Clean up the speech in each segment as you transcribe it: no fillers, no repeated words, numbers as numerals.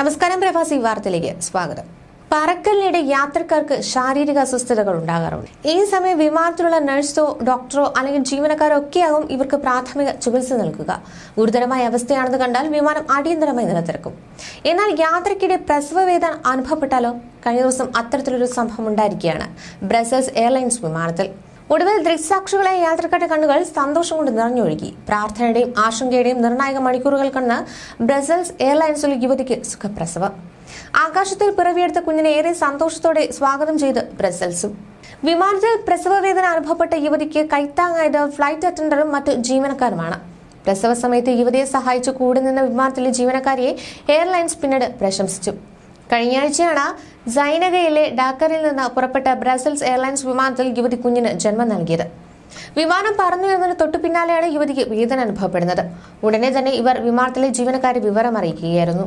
നമസ്കാരം, പ്രവാസി വാർത്തയിലേക്ക് സ്വാഗതം. പറക്കലിനിടെ യാത്രക്കാർക്ക് ശാരീരിക അസ്വസ്ഥതകൾ ഉണ്ടാകാറുണ്ട്. ഈ സമയം വിമാനത്തിലുള്ള നഴ്സോ ഡോക്ടറോ അല്ലെങ്കിൽ ജീവനക്കാരോ ഒക്കെയാകും ഇവർക്ക് പ്രാഥമിക ചികിത്സ നൽകുക. ഗുരുതരമായ അവസ്ഥയാണെന്ന് കണ്ടാൽ വിമാനം അടിയന്തരമായി നിലത്തിറക്കും. എന്നാൽ യാത്രയ്ക്കിടെ പ്രസവവേദന അനുഭവപ്പെട്ടാലോ? കഴിഞ്ഞ ദിവസം അത്തരത്തിലൊരു സംഭവം ഉണ്ടായിരിക്കുകയാണ് ബ്രസൽസ് എയർലൈൻസ് വിമാനത്തിൽ. ഒടുവിൽ ദൃക്സാക്ഷികളായ യാത്രക്കാരുടെ കണ്ണുകൾ സന്തോഷം കൊണ്ട് നിറഞ്ഞൊഴുകി. പ്രാർത്ഥനയുടെയും ആശങ്കയുടെയും നിർണായക മണിക്കൂറുകൾ കണ്ട് ബ്രസൽസ് എയർലൈൻസിലെ യുവതിക്ക് സുഖപ്രസവം. ആകാശത്തിൽ പിറവിയെടുത്ത കുഞ്ഞിനെ ഏറെ സന്തോഷത്തോടെ സ്വാഗതം ചെയ്ത് ബ്രസൽസും. വിമാനത്തിൽ പ്രസവവേദന അനുഭവപ്പെട്ട യുവതിക്ക് കൈത്താങ്ങായത് ഫ്ലൈറ്റ് അറ്റൻഡറും മറ്റു ജീവനക്കാരുമാണ്. പ്രസവ സമയത്ത് യുവതിയെ സഹായിച്ചു കൂടെ നിന്ന വിമാനത്തിലെ ജീവനക്കാരിയെ എയർലൈൻസ് പിന്നീട് പ്രശംസിച്ചു. കഴിഞ്ഞയാഴ്ചയാണ് സൈനഗയിലെ ഡാക്കറിൽ നിന്ന് പുറപ്പെട്ട ബ്രസൽസ് എയർലൈൻസ് വിമാനത്തിൽ യുവതി കുഞ്ഞിന് ജന്മം നൽകിയത്. വിമാനം പറന്നുയർന്നതിന് തൊട്ടു പിന്നാലെയാണ് യുവതിക്ക് വേദന അനുഭവപ്പെടുന്നത്. ഉടനെ തന്നെ ഇവർ വിമാനത്തിലെ ജീവനക്കാരെ വിവരം അറിയിക്കുകയായിരുന്നു.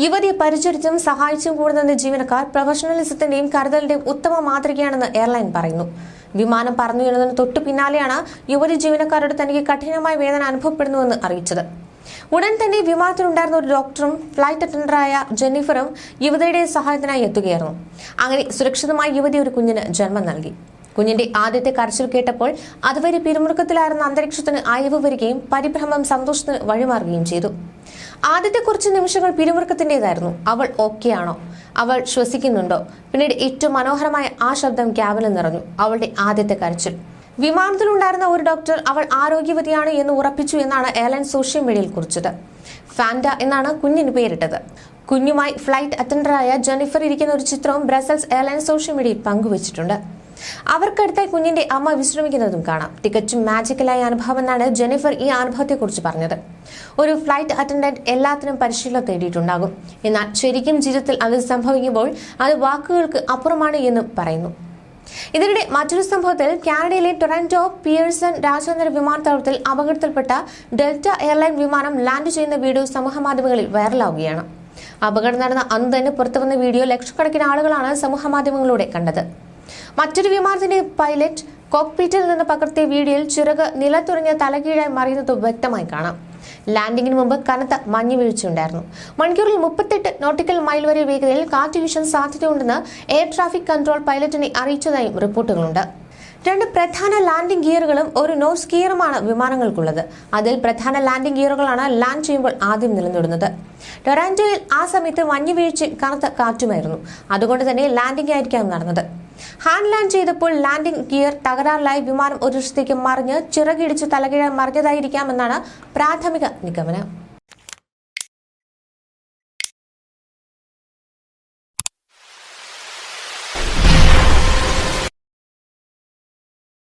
യുവതിയെ പരിചരിച്ചും സഹായിച്ചും കൂടെ നിന്ന ജീവനക്കാർ പ്രൊഫഷണലിസത്തിന്റെയും കരുതലിന്റെയും ഉത്തമ മാതൃകയാണെന്ന് എയർലൈൻ പറയുന്നു. വിമാനം പറന്നുയർന്നതിന് തൊട്ടു പിന്നാലെയാണ് യുവതി ജീവനക്കാരോട് തനിക്ക് കഠിനമായ വേദന അനുഭവപ്പെടുന്നുവെന്ന് അറിയിച്ചത്. ഉടൻ തന്നെ വിമാനത്തിലുണ്ടായിരുന്ന ഒരു ഡോക്ടറും ഫ്ലൈറ്റ് അറ്റൻഡറായ ജെന്നിഫറും യുവതിയുടെ സഹായത്തിനായി എത്തുകയായിരുന്നു. അങ്ങനെ സുരക്ഷിതമായി യുവതി ഒരു കുഞ്ഞിന് ജന്മം നൽകി. കുഞ്ഞിന്റെ ആദ്യത്തെ കരച്ചിൽ കേട്ടപ്പോൾ അതുവരെ പിരിമുറുക്കത്തിലായിരുന്ന അന്തരീക്ഷത്തിന് അയവ് വരികയും പരിഭ്രമം സന്തോഷത്തിന് വഴിമാറുകയും ചെയ്തു. ആദ്യത്തെ കുറച്ച് നിമിഷങ്ങൾ പിരിമുറുക്കത്തിൻ്റെതായിരുന്നു. അവൾ ഓക്കെയാണോ? അവൾ ശ്വസിക്കുന്നുണ്ടോ? പിന്നീട് ഏറ്റവും മനോഹരമായ ആ ശബ്ദം ക്യാബിനിൽ നിറഞ്ഞു. അവളുടെ ആദ്യത്തെ കരച്ചിൽ. വിമാനത്തിലുണ്ടായിരുന്ന ഒരു ഡോക്ടർ അവൾ ആരോഗ്യവതിയാണ് എന്ന് ഉറപ്പിച്ചു എന്നാണ് എയർലൈൻ സോഷ്യൽ മീഡിയയിൽ കുറിച്ചത്. ഫാൻഡ എന്നാണ് കുഞ്ഞിന് പേരിട്ടത്. കുഞ്ഞുമായി ഫ്ലൈറ്റ് അറ്റൻഡറായ ജെന്നിഫർ ഇരിക്കുന്ന ഒരു ചിത്രവും ബ്രസൽസ് എയർലൈൻ സോഷ്യൽ മീഡിയയിൽ പങ്കുവച്ചിട്ടുണ്ട്. അവർക്കടുത്തായി കുഞ്ഞിന്റെ അമ്മ വിശ്രമിക്കുന്നതും കാണാം. തികച്ചും മാജിക്കലായ അനുഭവം എന്നാണ് ജെന്നിഫർ ഈ അനുഭവത്തെക്കുറിച്ച് പറഞ്ഞത്. ഒരു ഫ്ലൈറ്റ് അറ്റൻഡന്റ് എല്ലാത്തിനും പരിശീലനം തേടിയിട്ടുണ്ടാകും. എന്നാൽ ശരിക്കും ജീവിതത്തിൽ അത് സംഭവിക്കുമ്പോൾ അത് വാക്കുകൾക്ക് അപ്പുറമാണ് എന്നും പറയുന്നു. ഇതിനിടെ മറ്റൊരു സംഭവത്തിൽ കാനഡയിലെ ടൊറന്റോ പിയേഴ്സൺ രാജ്യാന്തര വിമാനത്താവളത്തിൽ അപകടത്തിൽപ്പെട്ട ഡെൽറ്റ എയർലൈൻ വിമാനം ലാൻഡ് ചെയ്യുന്ന വീഡിയോ സമൂഹമാധ്യമങ്ങളിൽ വൈറലാവുകയാണ്. അപകടം നടന്ന അന്ന് തന്നെ പുറത്തുവന്ന വീഡിയോ ലക്ഷക്കണക്കിന് ആളുകളാണ് സമൂഹമാധ്യമങ്ങളിലൂടെ കണ്ടത്. മറ്റൊരു വിമാനത്തിന്റെ പൈലറ്റ് കോക്ക്പിറ്റിൽ നിന്ന് പകർത്തിയ വീഡിയോയിൽ ചിറക് നിലത്തുറഞ്ഞ തലകീഴായി മറിയുന്നത് വ്യക്തമായി കാണാം. ലാൻഡിങ്ങിന് മുമ്പ് കനത്ത മഞ്ഞ് വീഴ്ചയുണ്ടായിരുന്നു. മണിക്കൂറിൽ 38 നോട്ടിക്കൽ മൈൽ വരെ വേഗതയിൽ കാറ്റ് വീശാൻ സാധ്യതയുണ്ടെന്ന് എയർ ട്രാഫിക് കൺട്രോൾ പൈലറ്റിനെ അറിയിച്ചതായും റിപ്പോർട്ടുകളുണ്ട്. 2 പ്രധാന ലാൻഡിംഗ് ഗിയറുകളും ഒരു നോസ് ഗിയറുമാണ് വിമാനങ്ങൾക്കുള്ളത്. അതിൽ പ്രധാന ലാൻഡിംഗ് ഗിയറുകളാണ് ലാൻഡ് ചെയ്യുമ്പോൾ ആദ്യം നിലനിടുന്നത്. ടൊറാന്റോയിൽ ആ സമയത്ത് മഞ്ഞ് വീഴ്ചയും കനത്ത കാറ്റുമായിരുന്നു. അതുകൊണ്ട് തന്നെ ലാൻഡിംഗ് ആയിരിക്കാം നടന്നത്. ഹാൻഡ് ലാൻഡ് ചെയ്തപ്പോൾ ലാൻഡിംഗ് ഗിയർ തകരാറിലായി വിമാനം ഒരു വശത്തേക്ക് മറിഞ്ഞ് ചിറകിടിച്ച് തലകീഴായി മറിഞ്ഞതായിരിക്കാമെന്നാണ് പ്രാഥമിക നിഗമനം.